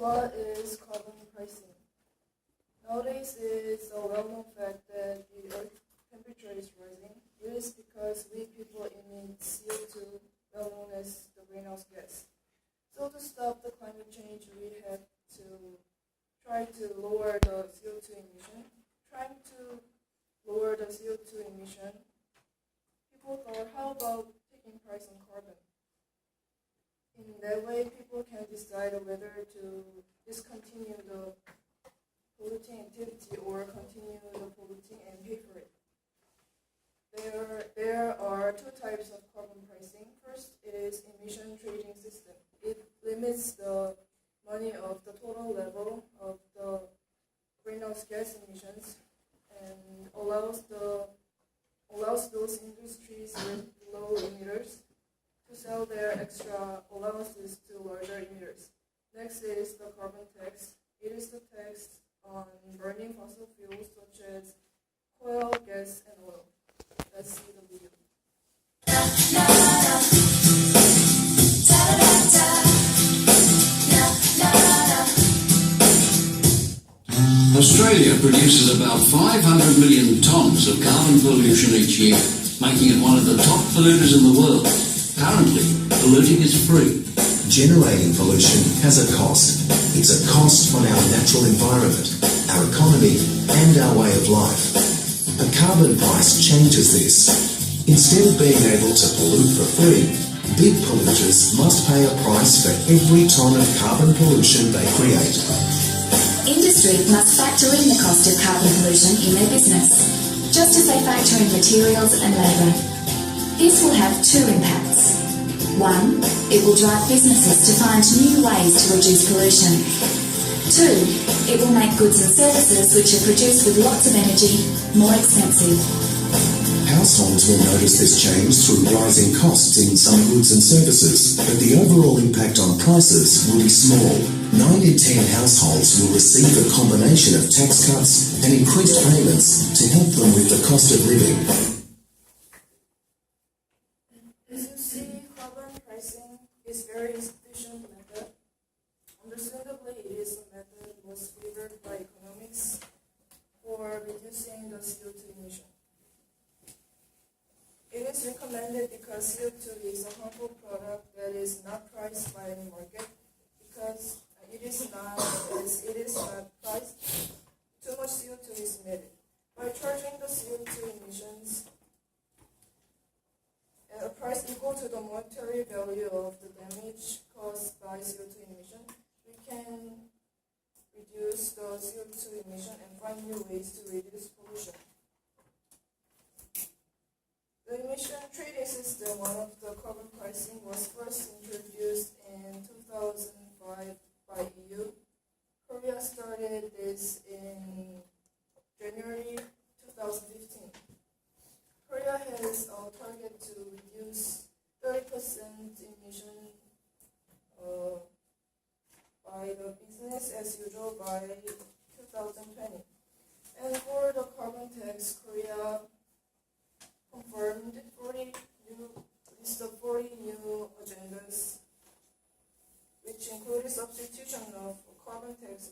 what is carbon pricing? Nowadays, it's a well-known fact that the Earth temperature is rising. It is because we people emit CO2, well known as the greenhouse gas. So to stop the climate change, we have to try to lower the CO2 emission. Trying to lower the CO2 emission, people thought, how about taking price on carbon? In that way, people can decide whether to discontinue the polluting activity or continue the polluting and pay for it. There are two types of carbon pricing. First, it is emission trading system. It limits the money of the total level of the greenhouse gas emissions and allows those industries with low emitters to sell their extra allowances to larger emitters. Next is the carbon tax. It is the tax on burning fossil fuels such as coal, gas, and oil. Let's see the video. Australia produces about 500 million tonnes of carbon pollution each year, making it one of the top polluters in the world. Currently, polluting is free. Generating pollution has a cost. It's a cost on our natural environment, our economy, and our way of life. A carbon price changes this. Instead of being able to pollute for free, big polluters must pay a price for every tonne of carbon pollution they create. Industry must factor in the cost of carbon pollution in their business, just as they factor in materials and labour. This will have two impacts. One, it will drive businesses to find new ways to reduce pollution. Two, it will make goods and services which are produced with lots of energy more expensive. Households will notice this change through rising costs in some goods and services, but the overall impact on prices will be small. 9 in 10 households will receive a combination of tax cuts and increased payments to help them with the cost of living. As you see, carbon pricing is a very efficient method. Understandably, it is a method most favored by economics for reducing the CO2 emission. It is recommended because CO2 is a harmful product that is not priced by any market because it is not priced. Too much CO2 is emitted. By charging the CO2 emissions at a price equal to the monetary value of the damage caused by CO2 emission, we can reduce the CO2 emission and find new ways to reduce pollution. The emission trading system, one of the carbon pricing, was first introduced in 2005 by EU. Korea started this in January 2015. Korea has a target to reduce 30% emission by the business as usual by 2020. And for the carbon tax, Korea confirmed 40 new agendas, which included substitution of carbon tax